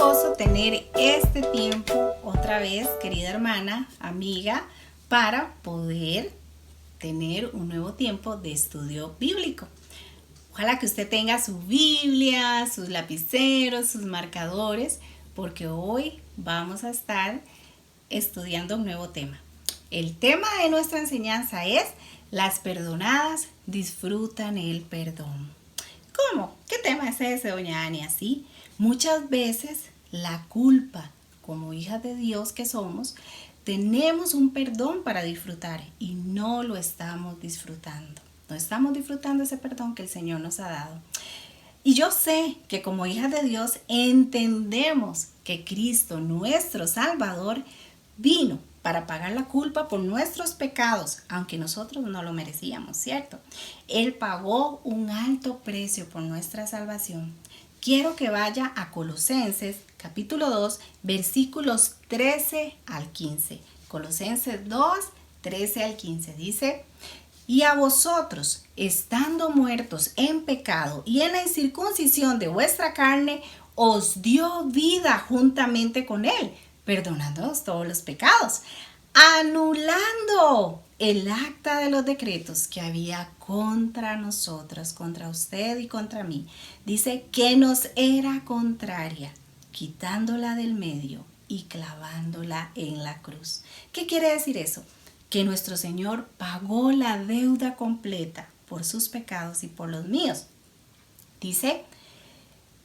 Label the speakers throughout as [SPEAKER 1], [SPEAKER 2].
[SPEAKER 1] gozo tener este tiempo otra vez, querida hermana, amiga, para poder tener un nuevo tiempo de estudio bíblico. Ojalá que usted tenga su Biblia, sus lapiceros, sus marcadores, porque hoy vamos a estar estudiando un nuevo tema. El tema de nuestra enseñanza es: las perdonadas disfrutan el perdón. ¿Cómo? ¿Qué tema es ese, doña Ania? Sí, muchas veces la culpa, como hijas de Dios que somos, tenemos un perdón para disfrutar y no lo estamos disfrutando. No estamos disfrutando ese perdón que el Señor nos ha dado. Y yo sé que como hijas de Dios entendemos que Cristo, nuestro Salvador, vino para pagar la culpa por nuestros pecados, aunque nosotros no lo merecíamos, ¿cierto? Él pagó un alto precio por nuestra salvación. Quiero que vaya a Colosenses capítulo 2, versículos 13 al 15. Colosenses 2, 13 al 15 dice: y a vosotros, estando muertos en pecado y en la incircuncisión de vuestra carne, os dio vida juntamente con él, perdonándonos todos los pecados, anulando el acta de los decretos que había contra nosotros, contra usted y contra mí. Dice que nos era contraria, quitándola del medio y clavándola en la cruz. ¿Qué quiere decir eso? Que nuestro Señor pagó la deuda completa por sus pecados y por los míos. Dice: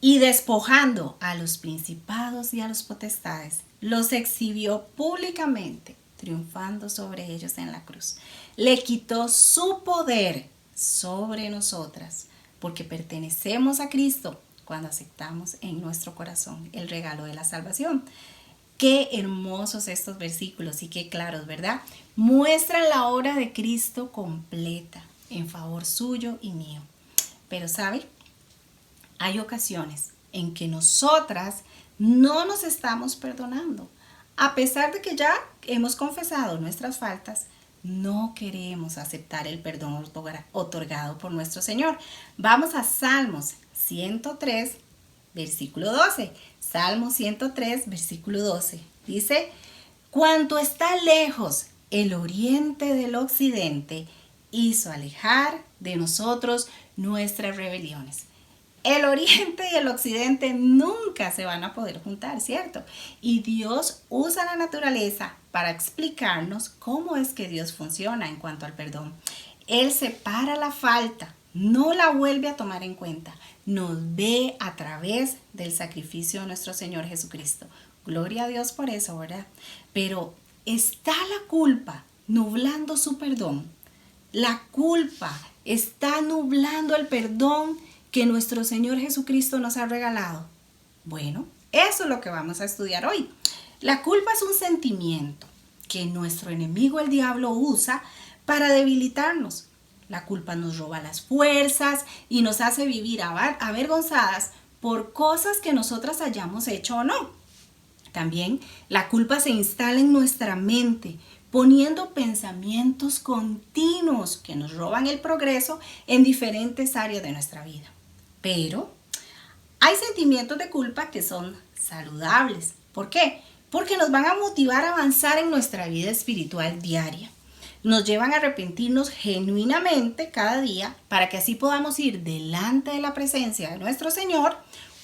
[SPEAKER 1] y despojando a los principados y a los potestades, los exhibió públicamente, triunfando sobre ellos en la cruz. Le quitó su poder sobre nosotras, porque pertenecemos a Cristo cuando aceptamos en nuestro corazón el regalo de la salvación. Qué hermosos estos versículos y qué claros, ¿verdad? Muestran la obra de Cristo completa en favor suyo y mío. Pero, ¿sabe? Hay ocasiones en que nosotras no nos estamos perdonando. A pesar de que ya hemos confesado nuestras faltas, no queremos aceptar el perdón otorgado por nuestro Señor. Vamos a Salmos 103, versículo 12. Salmo 103, versículo 12. Dice: cuanto está lejos el oriente del occidente, hizo alejar de nosotros nuestras rebeliones. El oriente y el occidente nunca se van a poder juntar, ¿cierto? Y Dios usa la naturaleza para explicarnos cómo es que Dios funciona en cuanto al perdón. Él separa la falta, no la vuelve a tomar en cuenta, nos ve a través del sacrificio de nuestro Señor Jesucristo. Gloria a Dios por eso, ¿verdad? Pero está la culpa nublando su perdón. La culpa está nublando el perdón que nuestro Señor Jesucristo nos ha regalado. Bueno, eso es lo que vamos a estudiar hoy. La culpa es un sentimiento que nuestro enemigo, el diablo, usa para debilitarnos. La culpa nos roba las fuerzas y nos hace vivir avergonzadas por cosas que nosotras hayamos hecho o no. También la culpa se instala en nuestra mente, poniendo pensamientos continuos que nos roban el progreso en diferentes áreas de nuestra vida. Pero hay sentimientos de culpa que son saludables. ¿Por qué? Porque nos van a motivar a avanzar en nuestra vida espiritual diaria. Nos llevan a arrepentirnos genuinamente cada día para que así podamos ir delante de la presencia de nuestro Señor,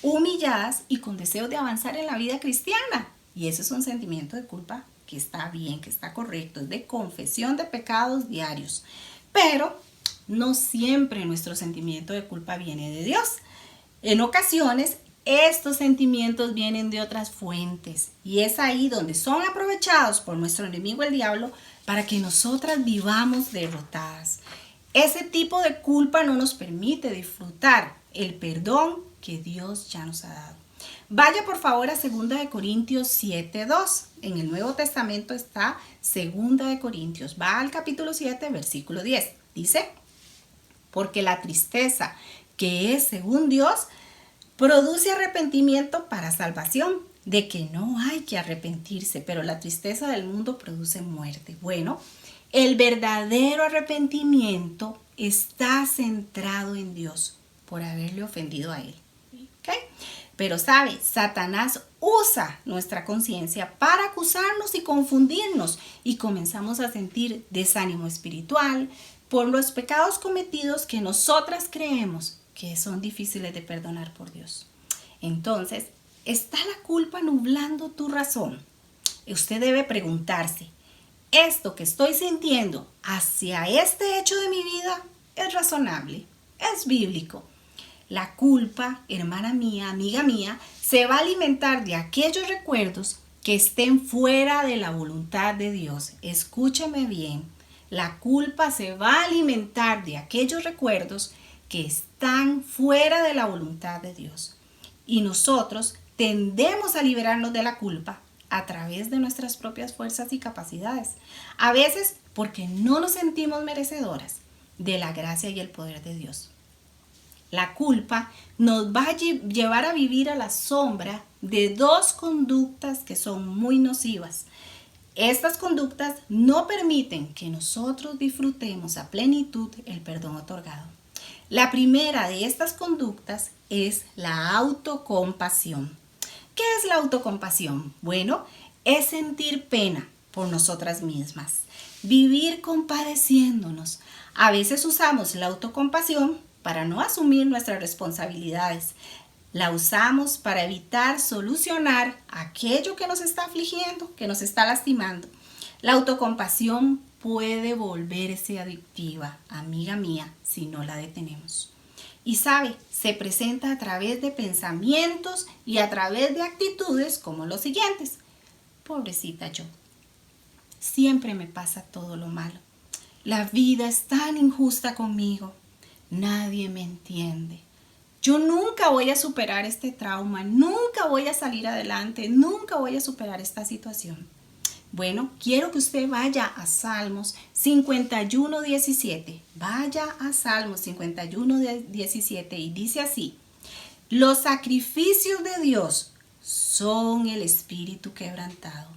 [SPEAKER 1] humilladas y con deseo de avanzar en la vida cristiana. Y eso es un sentimiento de culpa que está bien, que está correcto, es de confesión de pecados diarios. Pero no siempre nuestro sentimiento de culpa viene de Dios. En ocasiones, estos sentimientos vienen de otras fuentes y es ahí donde son aprovechados por nuestro enemigo el diablo para que nosotras vivamos derrotadas. Ese tipo de culpa no nos permite disfrutar el perdón que Dios ya nos ha dado. Vaya por favor a 2 Corintios 7:2. En el Nuevo Testamento está 2 Corintios. Va al capítulo 7, versículo 10. Dice: porque la tristeza que es según Dios produce arrepentimiento para salvación, de que no hay que arrepentirse, pero la tristeza del mundo produce muerte. Bueno, el verdadero arrepentimiento está centrado en Dios por haberle ofendido a Él. ¿ok? Pero sabe, Satanás usa nuestra conciencia para acusarnos y confundirnos y comenzamos a sentir desánimo espiritual por los pecados cometidos que nosotras creemos que son difíciles de perdonar por Dios. Entonces, ¿está la culpa nublando tu razón? Usted debe preguntarse, ¿esto que estoy sintiendo hacia este hecho de mi vida es razonable? ¿Es bíblico? La culpa, hermana mía, amiga mía, se va a alimentar de aquellos recuerdos que estén fuera de la voluntad de Dios. Escúcheme bien, la culpa se va a alimentar de aquellos recuerdos que están fuera de la voluntad de Dios. Y nosotros tendemos a liberarnos de la culpa a través de nuestras propias fuerzas y capacidades. A veces porque no nos sentimos merecedoras de la gracia y el poder de Dios. La culpa nos va a llevar a vivir a la sombra de dos conductas que son muy nocivas. Estas conductas no permiten que nosotros disfrutemos a plenitud el perdón otorgado. La primera de estas conductas es la autocompasión. ¿Qué es la autocompasión? Bueno, es sentir pena por nosotras mismas, vivir compadeciéndonos. A veces usamos la autocompasión para no asumir nuestras responsabilidades. La usamos para evitar solucionar aquello que nos está afligiendo, que nos está lastimando. La autocompasión puede volverse adictiva, amiga mía, si no la detenemos. Y sabe, se presenta a través de pensamientos y a través de actitudes como los siguientes. Pobrecita yo, siempre me pasa todo lo malo. La vida es tan injusta conmigo. Nadie me entiende. Yo nunca voy a superar este trauma, nunca voy a salir adelante, nunca voy a superar esta situación. Bueno, quiero que usted vaya a Salmos 51:17. Vaya a Salmos 51:17 y dice así: los sacrificios de Dios son el espíritu quebrantado.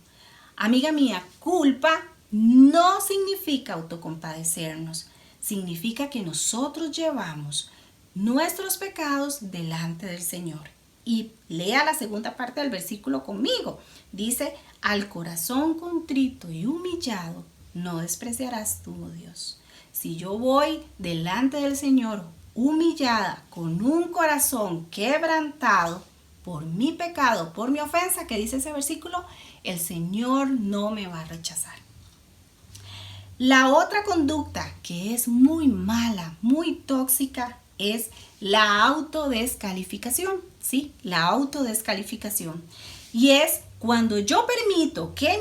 [SPEAKER 1] Amiga mía, culpa no significa autocompadecernos. Significa que nosotros llevamos nuestros pecados delante del Señor. Y lea la segunda parte del versículo conmigo. Dice, al corazón contrito y humillado no despreciarás tú, oh Dios. Si yo voy delante del Señor humillada, con un corazón quebrantado por mi pecado, por mi ofensa, que dice ese versículo, el Señor no me va a rechazar. La otra conducta que es muy mala, muy tóxica, es la autodescalificación, ¿sí? La autodescalificación. Y es cuando yo permito que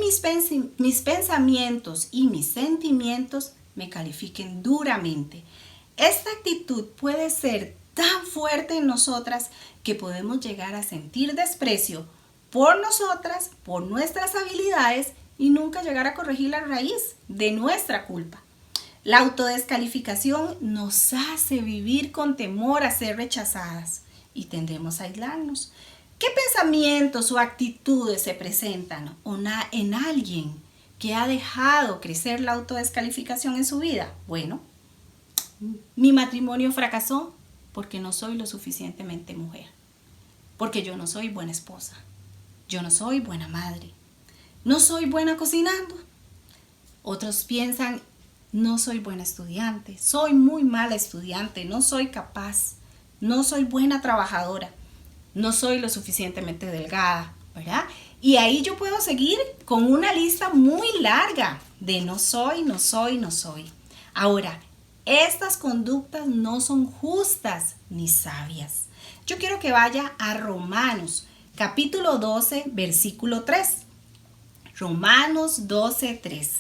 [SPEAKER 1] mis pensamientos y mis sentimientos me califiquen duramente. Esta actitud puede ser tan fuerte en nosotras que podemos llegar a sentir desprecio por nosotras, por nuestras habilidades y nunca llegar a corregir la raíz de nuestra culpa. La autodescalificación nos hace vivir con temor a ser rechazadas y tendemos a aislarnos. ¿Qué pensamientos o actitudes se presentan en alguien que ha dejado crecer la autodescalificación en su vida? Bueno, mi matrimonio fracasó porque no soy lo suficientemente mujer, porque yo no soy buena esposa, yo no soy buena madre, no soy buena cocinando. Otros piensan, no soy buena estudiante, soy muy mala estudiante, no soy capaz, no soy buena trabajadora, no soy lo suficientemente delgada, ¿verdad? Y ahí yo puedo seguir con una lista muy larga de no soy, no soy, no soy. Ahora, estas conductas no son justas ni sabias. Yo quiero que vaya a Romanos, capítulo 12, versículo 3. Romanos 12, 3.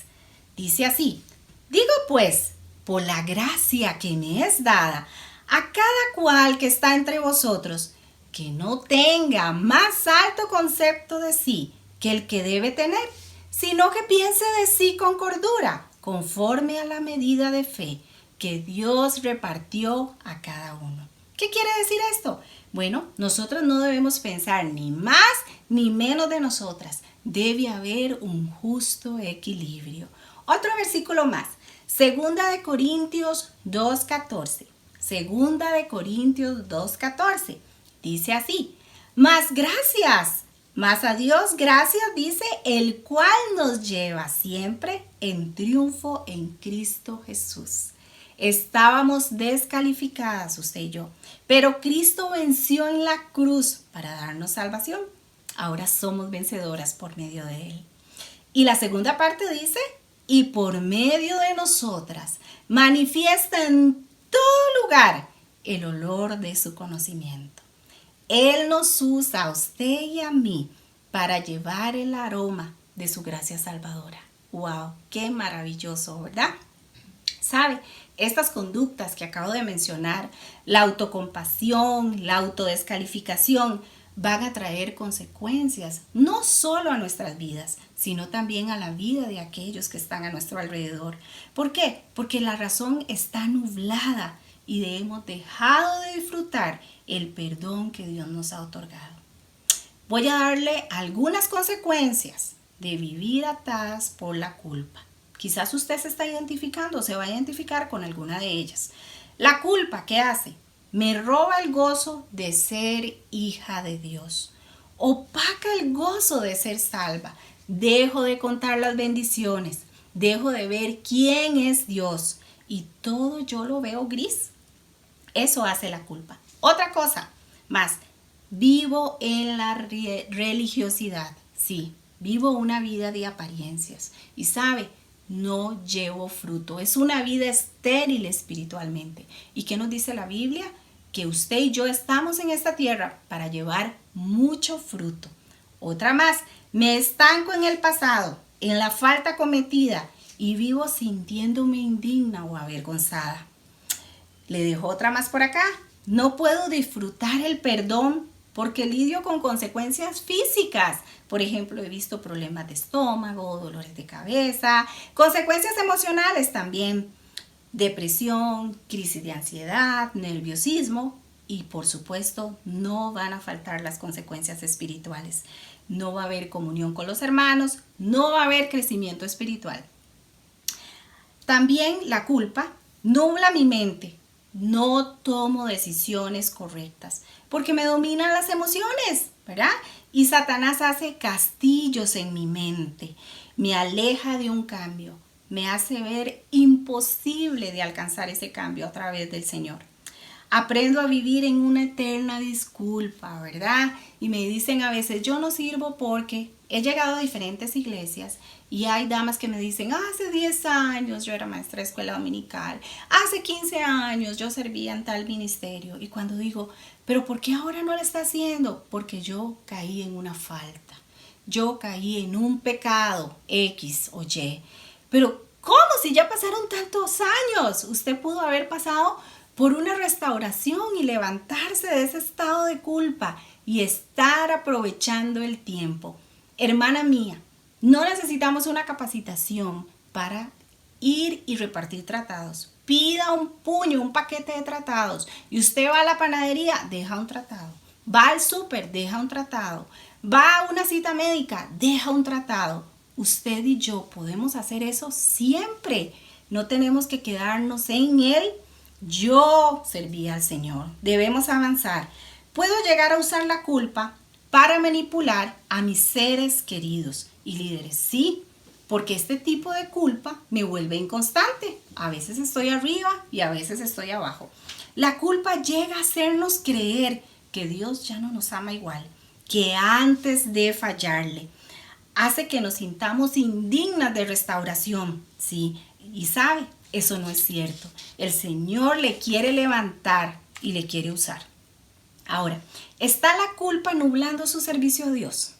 [SPEAKER 1] Dice así: digo pues, por la gracia que me es dada, a cada cual que está entre vosotros, que no tenga más alto concepto de sí que el que debe tener, sino que piense de sí con cordura, conforme a la medida de fe que Dios repartió a cada uno. ¿Qué quiere decir esto? Bueno, nosotros no debemos pensar ni más ni menos de nosotras. Debe haber un justo equilibrio. Otro versículo más. Segunda de Corintios 2:14. Segunda de Corintios 2:14. Dice así: más gracias, más a Dios gracias, dice, el cual nos lleva siempre en triunfo en Cristo Jesús. Estábamos descalificadas, usted y yo, pero Cristo venció en la cruz para darnos salvación. Ahora somos vencedoras por medio de Él. Y la segunda parte dice: y por medio de nosotras manifiesta en todo lugar el olor de su conocimiento. Él nos usa a usted y a mí para llevar el aroma de su gracia salvadora. ¡Wow! ¡Qué maravilloso!, ¿verdad? ¿Sabe? Estas conductas que acabo de mencionar, la autocompasión, la autodescalificación, van a traer consecuencias no solo a nuestras vidas, sino también a la vida de aquellos que están a nuestro alrededor. ¿Por qué? Porque la razón está nublada y hemos dejado de disfrutar el perdón que Dios nos ha otorgado. Voy a darle algunas consecuencias de vivir atadas por la culpa. Quizás usted se está identificando o se va a identificar con alguna de ellas. La culpa, ¿qué hace? Me roba el gozo de ser hija de Dios. Opaca el gozo de ser salva. Dejo de contar las bendiciones. Dejo de ver quién es Dios. Y todo yo lo veo gris. Eso hace la culpa. Otra cosa más. Vivo en la religiosidad. Sí, vivo una vida de apariencias. Y sabe, no llevo fruto. Es una vida estéril espiritualmente. ¿Y qué nos dice la Biblia? Que usted y yo estamos en esta tierra para llevar mucho fruto. Otra más, me estanco en el pasado, en la falta cometida y vivo sintiéndome indigna o avergonzada. Le dejo otra más por acá. No puedo disfrutar el perdón porque lidio con consecuencias físicas. Por ejemplo, he visto problemas de estómago, dolores de cabeza, consecuencias emocionales también, depresión, crisis de ansiedad, nerviosismo y por supuesto no van a faltar las consecuencias espirituales. No va a haber comunión con los hermanos, no va a haber crecimiento espiritual. También la culpa nubla mi mente. No tomo decisiones correctas porque me dominan las emociones, ¿verdad? Y Satanás hace castillos en mi mente, me aleja de un cambio, me hace ver imposible de alcanzar ese cambio a través del Señor. Aprendo a vivir en una eterna disculpa, ¿verdad? Y me dicen a veces, yo no sirvo porque he llegado a diferentes iglesias y hay damas que me dicen, hace 10 años yo era maestra de escuela dominical, hace 15 años yo servía en tal ministerio. Y cuando digo, pero ¿por qué ahora no lo está haciendo? Porque yo caí en una falta, yo caí en un pecado X o Y. Pero ¿cómo si ya pasaron tantos años? Usted pudo haber pasado por una restauración y levantarse de ese estado de culpa y estar aprovechando el tiempo. Hermana mía, no necesitamos una capacitación para ir y repartir tratados. Pida un puño, un paquete de tratados y usted va a la panadería, deja un tratado. Va al súper, deja un tratado. Va a una cita médica, deja un tratado. Usted y yo podemos hacer eso siempre. No tenemos que quedarnos en él. Yo serví al Señor. Debemos avanzar. Puedo llegar a usar la culpa para manipular a mis seres queridos y líderes. Sí, porque este tipo de culpa me vuelve inconstante. A veces estoy arriba y a veces estoy abajo. La culpa llega a hacernos creer que Dios ya no nos ama igual que antes de fallarle. Hace que nos sintamos indignas de restauración. Sí, y sabe, eso no es cierto. El Señor le quiere levantar y le quiere usar. Ahora, ¿está la culpa nublando su servicio a Dios?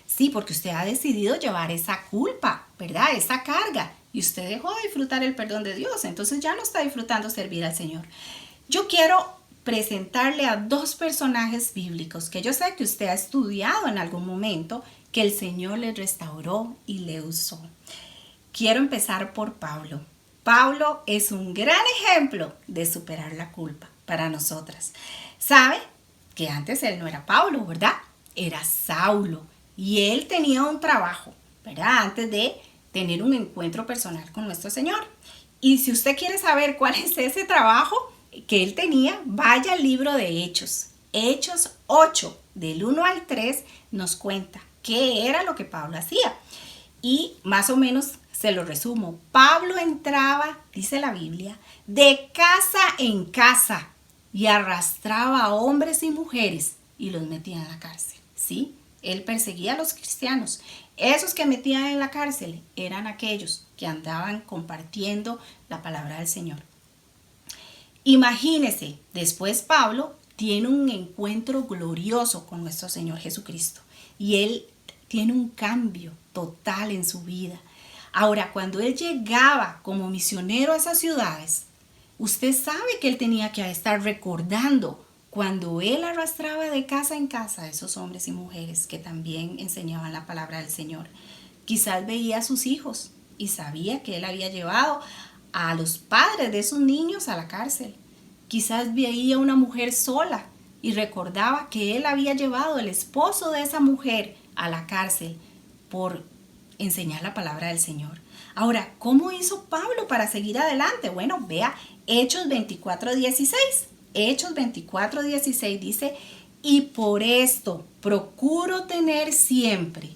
[SPEAKER 1] Sí, porque usted ha decidido llevar esa culpa, ¿verdad? Esa carga. Y usted dejó de disfrutar el perdón de Dios. Entonces ya no está disfrutando servir al Señor. Yo quiero presentarle a dos personajes bíblicos que yo sé que usted ha estudiado en algún momento, que el Señor le restauró y le usó. Quiero empezar por Pablo. Pablo es un gran ejemplo de superar la culpa para nosotras. ¿Sabe? Que antes él no era Pablo, ¿verdad? Era Saulo. Y él tenía un trabajo, ¿verdad? Antes de tener un encuentro personal con nuestro Señor. Y si usted quiere saber cuál es ese trabajo que él tenía, vaya al libro de Hechos. Hechos 8, del 1 al 3, nos cuenta qué era lo que Pablo hacía. Y más o menos se lo resumo. Pablo entraba, dice la Biblia, de casa en casa y arrastraba a hombres y mujeres y los metía en la cárcel. ¿Sí? Él perseguía a los cristianos. Esos que metían en la cárcel eran aquellos que andaban compartiendo la palabra del Señor. Imagínese, después Pablo tiene un encuentro glorioso con nuestro Señor Jesucristo y él tiene un cambio total en su vida. Ahora, cuando él llegaba como misionero a esas ciudades, usted sabe que él tenía que estar recordando cuando él arrastraba de casa en casa a esos hombres y mujeres que también enseñaban la palabra del Señor. Quizás veía a sus hijos y sabía que él había llevado a los padres de esos niños a la cárcel. Quizás veía una mujer sola y recordaba que él había llevado al esposo de esa mujer a la cárcel por enseñar la palabra del Señor. Ahora, ¿cómo hizo Pablo para seguir adelante? Bueno, vea Hechos 24:16. Hechos 24:16 dice, y por esto procuro tener siempre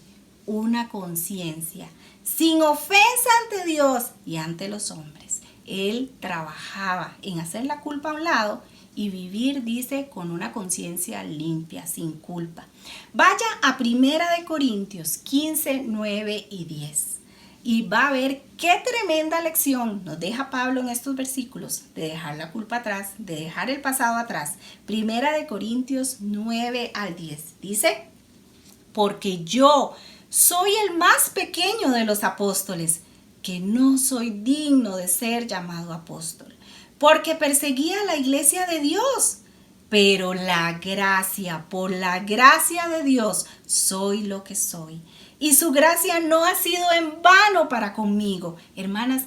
[SPEAKER 1] una conciencia sin ofensa ante Dios y ante los hombres. Él trabajaba en hacer la culpa a un lado y vivir, dice, con una conciencia limpia, sin culpa. Vaya a 1 Corintios 15, 9 y 10. Y va a ver qué tremenda lección nos deja Pablo en estos versículos de dejar la culpa atrás, de dejar el pasado atrás. 1 Corintios 9 al 10. Dice, porque yo soy el más pequeño de los apóstoles, que no soy digno de ser llamado apóstol, porque perseguía la iglesia de Dios. Pero por la gracia de Dios, soy lo que soy. Y su gracia no ha sido en vano para conmigo. Hermanas,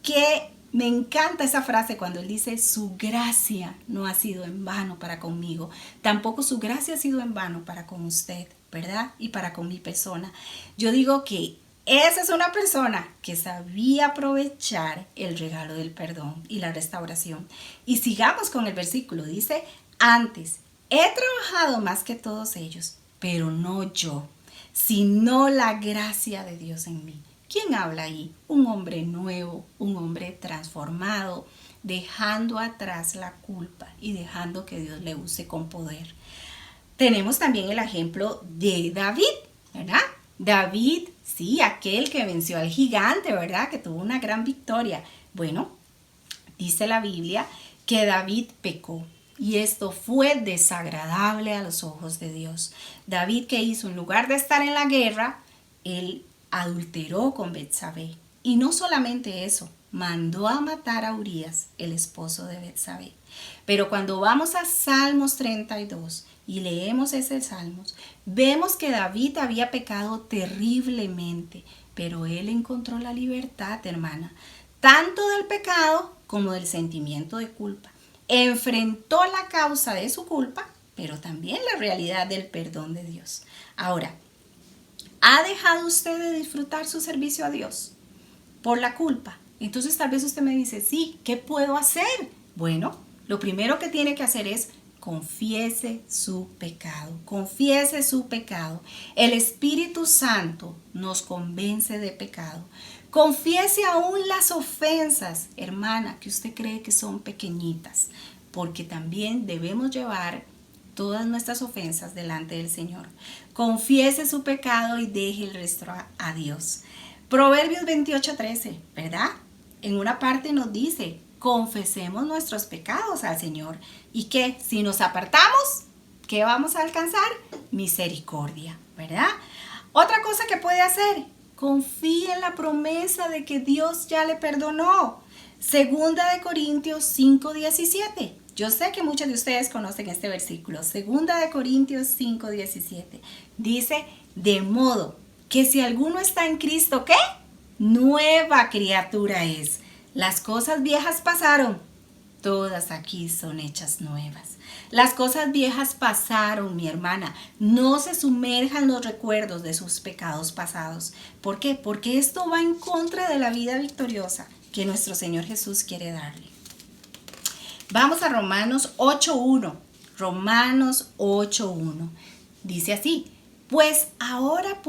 [SPEAKER 1] que me encanta esa frase cuando él dice, su gracia no ha sido en vano para conmigo. Tampoco su gracia ha sido en vano para con usted, ¿verdad? Y para con mi persona. Yo digo que esa es una persona que sabía aprovechar el regalo del perdón y la restauración. Y sigamos con el versículo. Dice, antes he trabajado más que todos ellos, pero no yo, sino la gracia de Dios en mí. ¿Quién habla ahí? Un hombre nuevo, un hombre transformado, dejando atrás la culpa y dejando que Dios le use con poder. Tenemos también el ejemplo de David, ¿verdad? David, sí, aquel que venció al gigante, ¿verdad? Que tuvo una gran victoria. Bueno, dice la Biblia que David pecó. Y esto fue desagradable a los ojos de Dios. David, ¿qué hizo? En lugar de estar en la guerra, él adulteró con Betsabé. Y no solamente eso, mandó a matar a Urías, el esposo de Betsabé. Pero cuando vamos a Salmos 32 y leemos ese Salmos, vemos que David había pecado terriblemente, pero él encontró la libertad, hermana, tanto del pecado como del sentimiento de culpa. Enfrentó la causa de su culpa, pero también la realidad del perdón de Dios. Ahora, ¿ha dejado usted de disfrutar su servicio a Dios por la culpa? Entonces tal vez usted me dice, sí, ¿qué puedo hacer? Bueno, lo primero que tiene que hacer es confiese su pecado, confiese su pecado. El Espíritu Santo nos convence de pecado. Confiese aún las ofensas, hermana, que usted cree que son pequeñitas, porque también debemos llevar todas nuestras ofensas delante del Señor. Confiese su pecado y deje el resto a Dios. Proverbios 28:13, ¿verdad? En una parte nos dice, confesemos nuestros pecados al Señor. ¿Y qué? Si nos apartamos, ¿qué vamos a alcanzar? Misericordia, ¿verdad? Otra cosa que puede hacer, confíe en la promesa de que Dios ya le perdonó. 2 Corintios 5:17. Yo sé que muchos de ustedes conocen este versículo. 2 Corintios 5:17. Dice, de modo que si alguno está en Cristo, ¿qué? Nueva criatura es. Las cosas viejas pasaron. Todas aquí son hechas nuevas. Las cosas viejas pasaron, mi hermana. No se sumerjan en los recuerdos de sus pecados pasados. ¿Por qué? Porque esto va en contra de la vida victoriosa que nuestro Señor Jesús quiere darle. Vamos a Romanos 8:1. Romanos 8:1. Dice así: pues ahora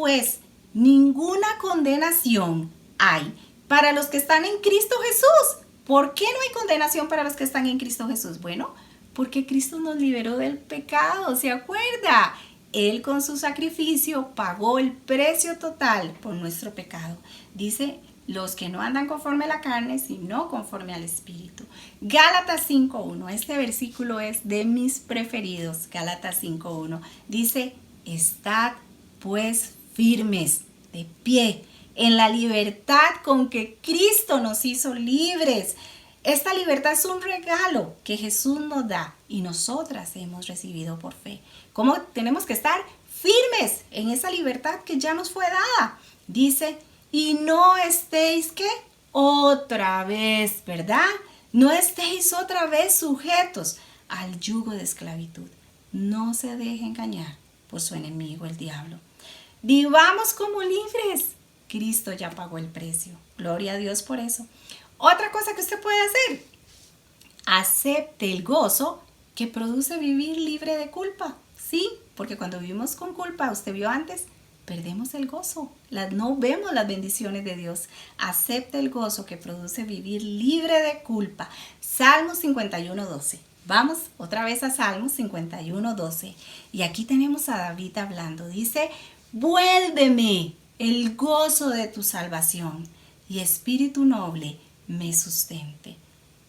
[SPEAKER 1] ninguna condenación hay para los que están en Cristo Jesús. ¿Por qué no hay condenación para los que están en Cristo Jesús? Bueno, porque Cristo nos liberó del pecado, ¿se acuerda? Él con su sacrificio pagó el precio total por nuestro pecado. Dice, los que no andan conforme a la carne, sino conforme al Espíritu. Gálatas 5:1, este versículo es de mis preferidos. Gálatas 5:1 dice, estad pues firmes, de pie, en la libertad con que Cristo nos hizo libres. Esta libertad es un regalo que Jesús nos da y nosotras hemos recibido por fe. ¿Cómo tenemos que estar firmes en esa libertad que ya nos fue dada? Dice, y no estéis, ¿qué? Otra vez, ¿verdad? No estéis otra vez sujetos al yugo de esclavitud. No se deje engañar por su enemigo, el diablo. Vivamos como libres. Cristo ya pagó el precio. Gloria a Dios por eso. Otra cosa que usted puede hacer, acepte el gozo que produce vivir libre de culpa. Sí, porque cuando vivimos con culpa, usted vio antes, perdemos el gozo. No vemos las bendiciones de Dios. Acepte el gozo que produce vivir libre de culpa. Salmos 51:12. Vamos otra vez a Salmos 51:12. Y aquí tenemos a David hablando. Dice, vuélveme el gozo de tu salvación y espíritu noble me sustente.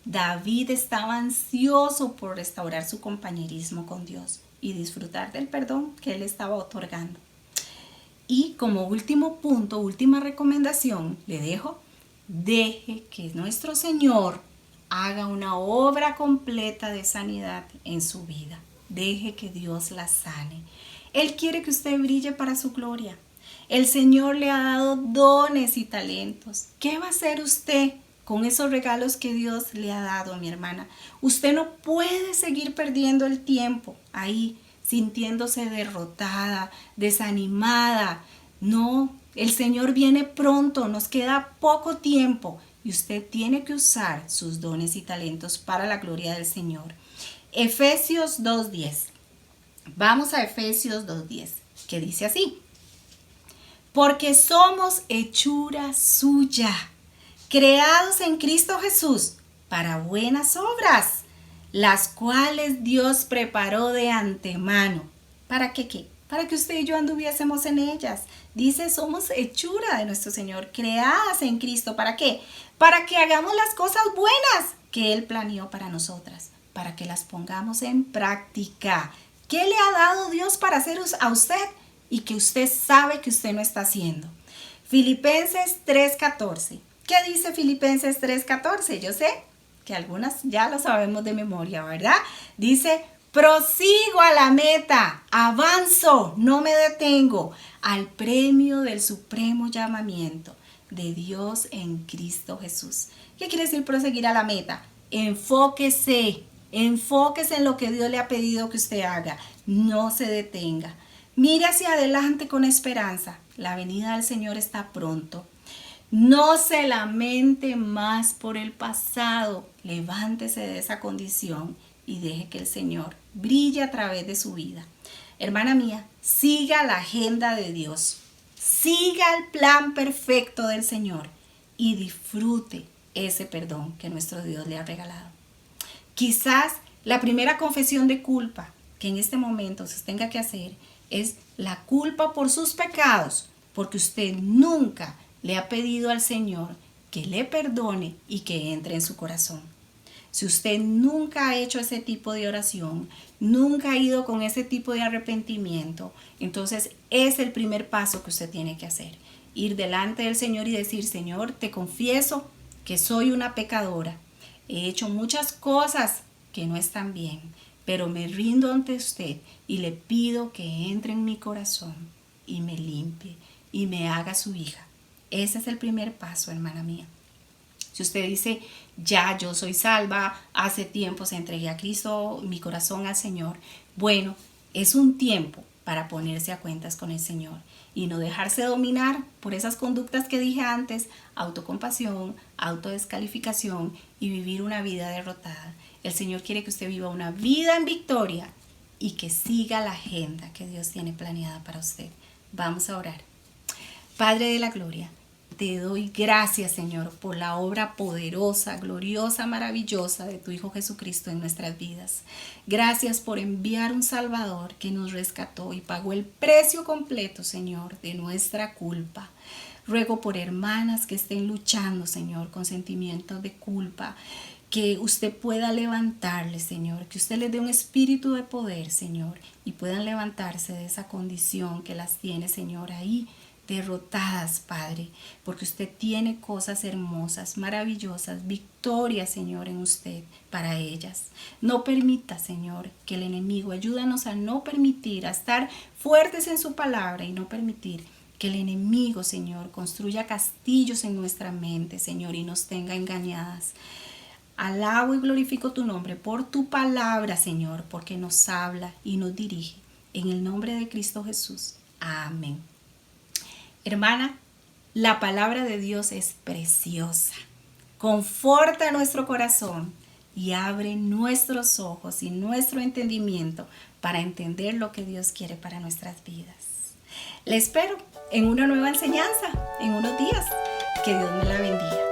[SPEAKER 1] David estaba ansioso por restaurar su compañerismo con Dios y disfrutar del perdón que él estaba otorgando. Y como último punto, última recomendación, le dejo, deje que nuestro Señor haga una obra completa de sanidad en su vida. Deje que Dios la sane. Él quiere que usted brille para su gloria. El Señor le ha dado dones y talentos. ¿Qué va a hacer usted con esos regalos que Dios le ha dado, mi hermana? Usted no puede seguir perdiendo el tiempo ahí, sintiéndose derrotada, desanimada. No, el Señor viene pronto, nos queda poco tiempo y usted tiene que usar sus dones y talentos para la gloria del Señor. Efesios 2:10. Vamos a Efesios 2:10, que dice así. Porque somos hechura suya, creados en Cristo Jesús para buenas obras, las cuales Dios preparó de antemano. ¿Para qué? Para que usted y yo anduviésemos en ellas. Dice, somos hechura de nuestro Señor, creadas en Cristo. ¿Para qué? Para que hagamos las cosas buenas que Él planeó para nosotras, para que las pongamos en práctica. ¿Qué le ha dado Dios para hacer a usted y que usted sabe que usted no está haciendo? Filipenses 3:14. ¿Qué dice Filipenses 3:14? Yo sé que algunas ya lo sabemos de memoria, ¿verdad? Dice, prosigo a la meta, avanzo, no me detengo, al premio del supremo llamamiento de Dios en Cristo Jesús. ¿Qué quiere decir proseguir a la meta? Enfóquese en lo que Dios le ha pedido que usted haga. No se detenga. Mire hacia adelante con esperanza. La venida del Señor está pronto. No se lamente más por el pasado. Levántese de esa condición y deje que el Señor brille a través de su vida. Hermana mía, siga la agenda de Dios. Siga el plan perfecto del Señor y disfrute ese perdón que nuestro Dios le ha regalado. Quizás la primera confesión de culpa que en este momento se tenga que hacer es la culpa por sus pecados, porque usted nunca le ha pedido al Señor que le perdone y que entre en su corazón. Si usted nunca ha hecho ese tipo de oración, nunca ha ido con ese tipo de arrepentimiento, entonces es el primer paso que usted tiene que hacer. Ir delante del Señor y decir, Señor, te confieso que soy una pecadora. He hecho muchas cosas que no están bien, pero me rindo ante usted y le pido que entre en mi corazón y me limpie y me haga su hija. Ese es el primer paso, hermana mía. Si usted dice, ya yo soy salva, hace tiempo se entregué a Cristo, mi corazón al Señor, bueno, es un tiempo para ponerse a cuentas con el Señor y no dejarse dominar por esas conductas que dije antes, autocompasión, autodescalificación y vivir una vida derrotada. El Señor quiere que usted viva una vida en victoria y que siga la agenda que Dios tiene planeada para usted. Vamos a orar. Padre de la gloria, te doy gracias, Señor, por la obra poderosa, gloriosa, maravillosa de tu Hijo Jesucristo en nuestras vidas. Gracias por enviar un Salvador que nos rescató y pagó el precio completo, Señor, de nuestra culpa. Ruego por hermanas que estén luchando, Señor, con sentimientos de culpa, que usted pueda levantarles, Señor, que usted les dé un espíritu de poder, Señor, y puedan levantarse de esa condición que las tiene, Señor, ahí derrotadas, Padre, porque usted tiene cosas hermosas, maravillosas, victorias, Señor, en usted para ellas. No permita, Señor, que el enemigo, ayúdanos a no permitir, a estar fuertes en su palabra y no permitir que el enemigo, Señor, construya castillos en nuestra mente, Señor, y nos tenga engañadas. Alabo y glorifico tu nombre por tu palabra, Señor, porque nos habla y nos dirige. En el nombre de Cristo Jesús. Amén. Hermana, la palabra de Dios es preciosa. Conforta nuestro corazón y abre nuestros ojos y nuestro entendimiento para entender lo que Dios quiere para nuestras vidas. Le espero en una nueva enseñanza en unos días. Que Dios me la bendiga.